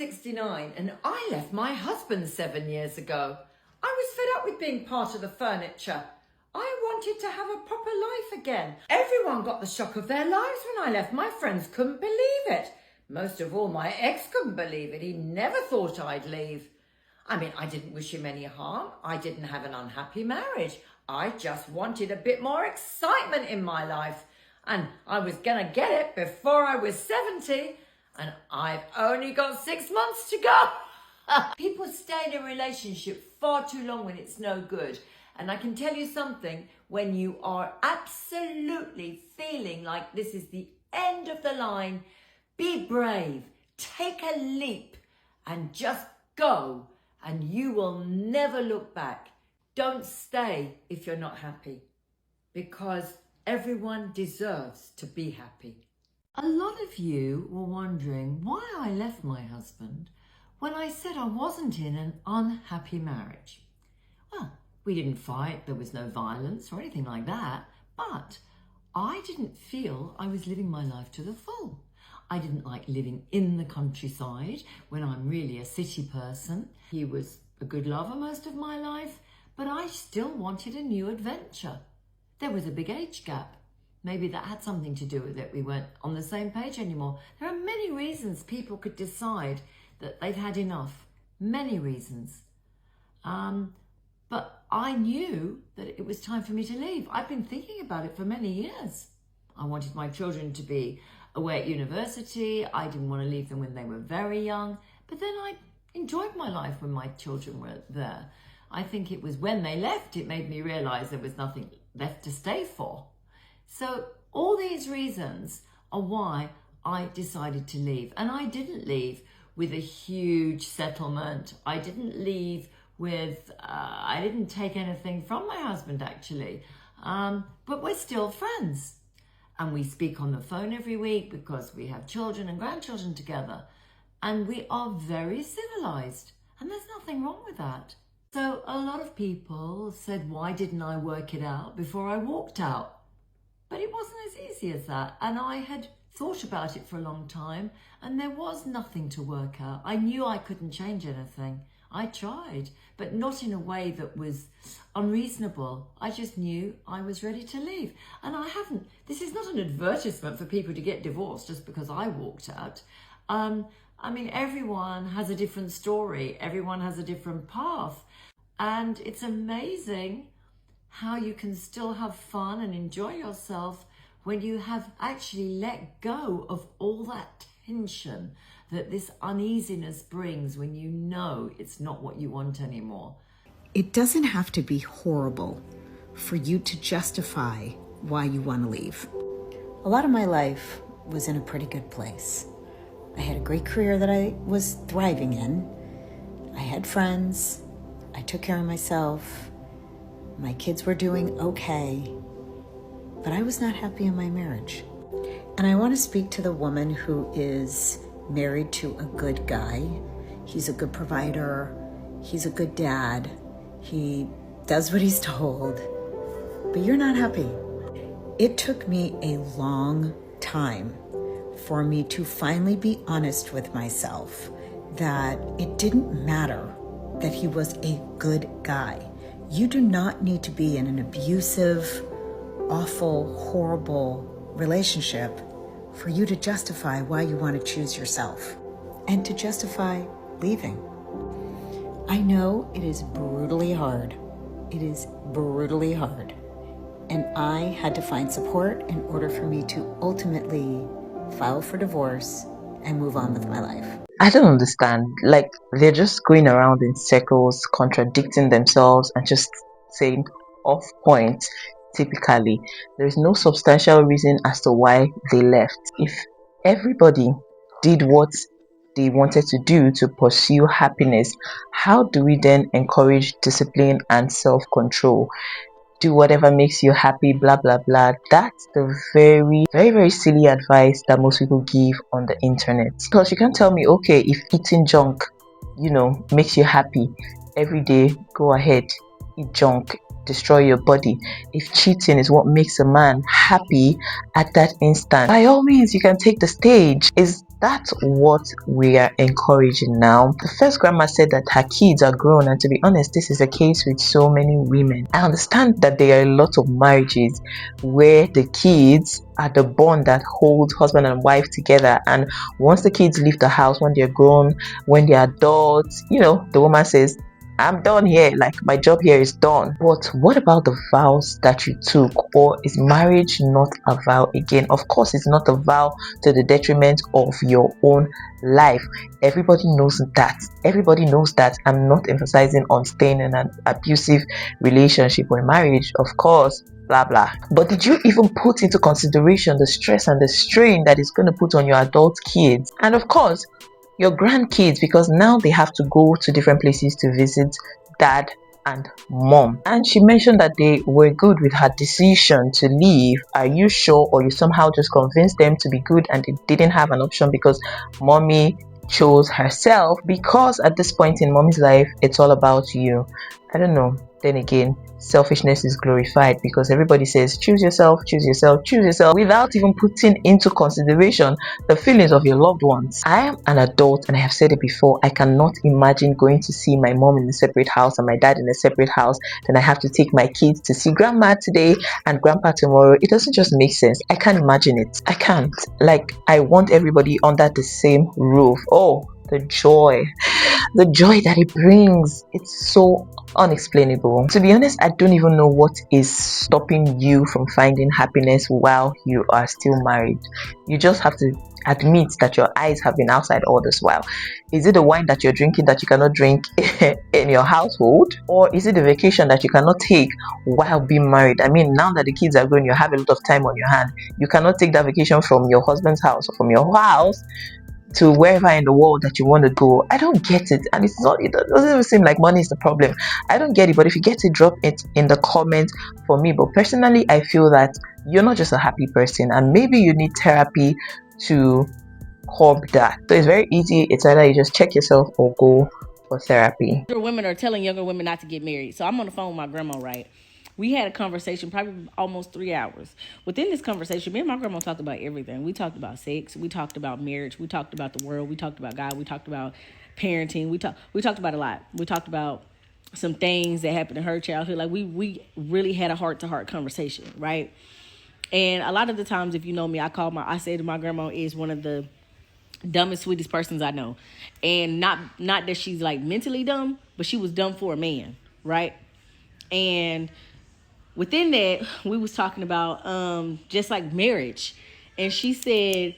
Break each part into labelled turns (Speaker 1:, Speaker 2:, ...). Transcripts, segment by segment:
Speaker 1: 69 and I left my husband 7 years ago. I was fed up with being part of the furniture. I wanted to have a proper life again. Everyone got the shock of their lives when I left. My friends couldn't believe it. Most of all, my ex couldn't believe it. He never thought I'd leave. I mean, I didn't wish him any harm. I didn't have an unhappy marriage. I just wanted a bit more excitement in my life. And I was going to get it before I was 70. And I've only got 6 months to go. People stay in a relationship far too long when it's no good. And I can tell you something, when you are absolutely feeling like this is the end of the line, be brave, take a leap and just go, and you will never look back. Don't stay if you're not happy, because everyone deserves to be happy. A lot of you were wondering why I left my husband when I said I wasn't in an unhappy marriage. Well, we didn't fight, there was no violence or anything like that, but I didn't feel I was living my life to the full. I didn't like living in the countryside when I'm really a city person. He was a good lover most of my life, but I still wanted a new adventure. There was a big age gap. Maybe that had something to do with it. We weren't on the same page anymore. There are many reasons people could decide that they've had enough. Many reasons. But I knew that it was time for me to leave. I've been thinking about it for many years. I wanted my children to be away at university. I didn't want to leave them when they were very young. But then I enjoyed my life when my children were there. I think it was when they left, it made me realize there was nothing left to stay for. So all these reasons are why I decided to leave. And I didn't leave with a huge settlement. I didn't leave with, I didn't take anything from my husband actually. But we're still friends. And we speak on the phone every week because we have children and grandchildren together. And we are very civilized. And there's nothing wrong with that. So a lot of people said, why didn't I work it out before I walked out? But it wasn't as easy as that. And I had thought about it for a long time and there was nothing to work out. I knew I couldn't change anything. I tried, but not in a way that was unreasonable. I just knew I was ready to leave. And I haven't, this is not an advertisement for people to get divorced just because I walked out. I mean, everyone has a different story. Everyone has a different path. And it's amazing how you can still have fun and enjoy yourself when you have actually let go of all that tension that this uneasiness brings when you know it's not what you want anymore.
Speaker 2: It doesn't have to be horrible for you to justify why you want to leave. A lot of my life was in a pretty good place. I had a great career that I was thriving in. I had friends. I took care of myself. My kids were doing okay. But I was not happy in my marriage. And I want to speak to the woman who is married to a good guy. He's a good provider. He's a good dad. He does what he's told. But you're not happy. It took me a long time for me to finally be honest with myself that it didn't matter that he was a good guy. You do not need to be in an abusive, awful, horrible relationship for you to justify why you want to choose yourself and to justify leaving. I know it is brutally hard. It is brutally hard. And I had to find support in order for me to ultimately file for divorce and move on with my life.
Speaker 3: I don't understand. Like, they're just going around in circles, contradicting themselves and just saying off point. Typically, there's no substantial reason as to why they left. If everybody did what they wanted to do to pursue happiness, how do we then encourage discipline and self-control? Do whatever makes you happy, blah blah blah. That's the very, very, very silly advice that most people give on the internet. Because you can't tell me, okay, if eating junk, makes you happy every day, go ahead, eat junk. destroy your body, if cheating is what makes a man happy at that instant, by all means, you can take the stage. Is that what we are encouraging now? The first grandma said that her kids are grown, and to be honest, this is a case with so many women. I understand that there are a lot of marriages where the kids are the bond that holds husband and wife together, and once the kids leave the house, when they're grown, when they're adults, the woman says, I'm done here, like my job here is done. But what about the vows that you took? Or is marriage not a vow again? Of course, it's not a vow to the detriment of your own life. Everybody knows that. Everybody knows that. I'm not emphasizing on staying in an abusive relationship or marriage, of course. Blah blah. But did you even put into consideration the stress and the strain that it's going to put on your adult kids? And of course, your grandkids, because now they have to go to different places to visit dad and mom. And she mentioned that they were good with her decision to leave. Are you sure, or you somehow just convinced them to be good and they didn't have an option because mommy chose herself? Because at this point in mommy's life, it's all about you. I don't know. Then again, selfishness is glorified because everybody says choose yourself, choose yourself, choose yourself, without even putting into consideration the feelings of your loved ones. I am an adult, and I have said it before, I cannot imagine going to see my mom in a separate house and my dad in a separate house. Then I have to take my kids to see grandma today and grandpa tomorrow. It doesn't just make sense. I can't imagine it. I can't. Like, I want everybody under the same roof. Oh, the joy that it brings, it's so unexplainable. To be honest, I don't even know what is stopping you from finding happiness while you are still married. You just have to admit that your eyes have been outside all this while. Is it the wine that you're drinking that you cannot drink in your household? Or is it the vacation that you cannot take while being married? I mean, now that the kids are grown, you have a lot of time on your hand. You cannot take that vacation from your husband's house or from your house to wherever in the world that you want to go. I don't get it. And it doesn't even seem like money is the problem. I don't get it. But if you get it, drop it in the comments for me. But personally, I feel that you're not just a happy person, and maybe you need therapy to curb that. So it's very easy. It's either you just check yourself or go for therapy.
Speaker 4: Women are telling younger women not to get married. So I'm on the phone with my grandma, right? We had a conversation, probably almost 3 hours. Within this conversation, me and my grandma talked about everything. We talked about sex. We talked about marriage. We talked about the world. We talked about God. We talked about parenting. We talked about a lot. We talked about some things that happened in her childhood. Like, we really had a heart-to-heart conversation, right? And a lot of the times, if you know me, I say to my grandma is one of the dumbest, sweetest persons I know. And not that she's like mentally dumb, but she was dumb for a man, right? And within that, we was talking about just like marriage. And she said,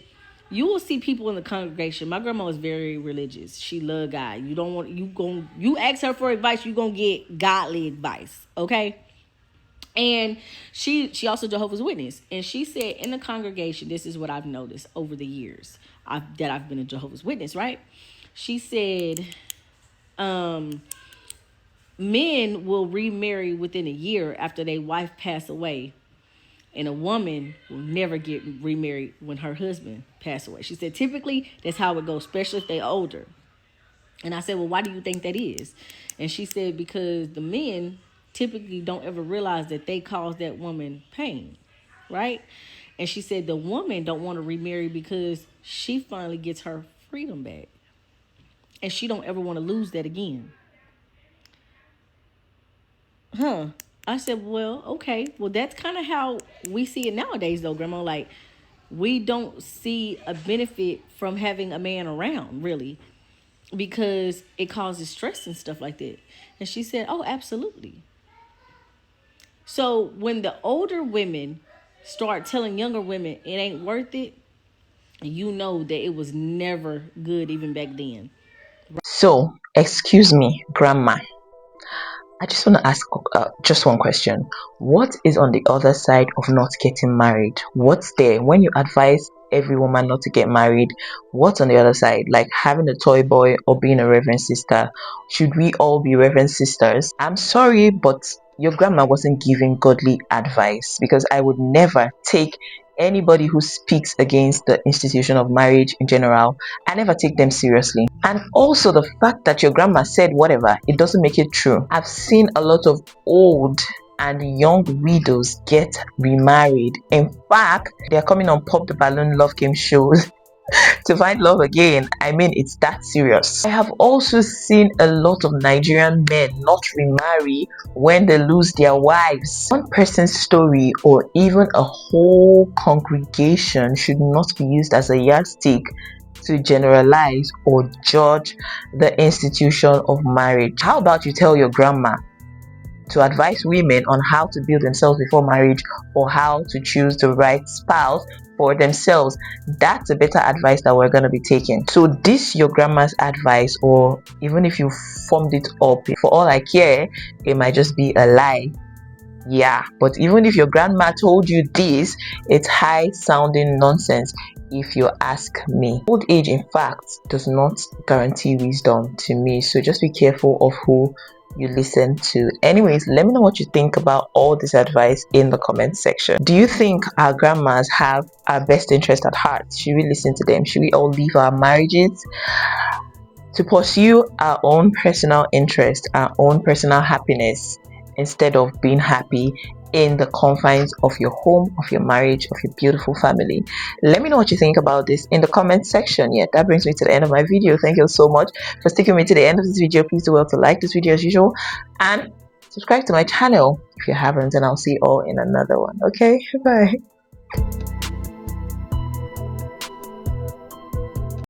Speaker 4: you will see people in the congregation. My grandma was very religious. She loved God. You ask her for advice, you're going to get godly advice, okay? And she also Jehovah's Witness. And she said in the congregation, this is what I've noticed over the years that I've been a Jehovah's Witness, right? She said, men will remarry within a year after their wife passed away, and a woman will never get remarried when her husband passed away. She said typically that's how it goes, especially if they're older. And I said, well, why do you think that is? And she said because the men typically don't ever realize that they caused that woman pain, right? And she said the woman don't want to remarry because she finally gets her freedom back, and she don't ever want to lose that again. I said, well, okay. Well, that's kind of how we see it nowadays, though, Grandma. Like, we don't see a benefit from having a man around, really, because it causes stress and stuff like that. And she said, oh, absolutely. So when the older women start telling younger women it ain't worth it, you know that it was never good even back then.
Speaker 3: So, excuse me, grandma, I just want to ask just one question. What is on the other side of not getting married? What's there when you advise every woman not to get married? What's on the other side? Like having a toy boy or being a reverend sister? Should we all be reverend sisters? I'm sorry, but your grandma wasn't giving godly advice, because I would never take anybody who speaks against the institution of marriage in general. I never take them seriously. And also the fact that your grandma said whatever, it doesn't make it true. I've seen a lot of old and young widows get remarried. In fact, they're coming on Pop the Balloon Love Game shows to find love again. I mean, it's that serious. I have also seen a lot of Nigerian men not remarry when they lose their wives. One person's story or even a whole congregation should not be used as a yardstick to generalize or judge the institution of marriage. How about you tell your grandma to advise women on how to build themselves before marriage or how to choose the right spouse for themselves? That's a better advice that we're going to be taking. So this your grandma's advice, or even if you formed it up, for all I care, it might just be a lie. Yeah, but even if your grandma told you this, it's high sounding nonsense if you ask me. Old age, in fact, does not guarantee wisdom to me, so just be careful of who you listen to. Anyways, let me know what you think about all this advice in the comment section. Do you think our grandmas have our best interest at heart? Should we listen to them? Should we all leave our marriages to pursue our own personal interest, our own personal happiness, instead of being happy in the confines of your home, of your marriage, of your beautiful family? Let me know what you think about this in the comment section. Yeah, that brings me to the end of my video. Thank you so much for sticking with me to the end of this video. Please do well to like this video as usual and subscribe to my channel if you haven't, and I'll see you all in another one. Okay, bye.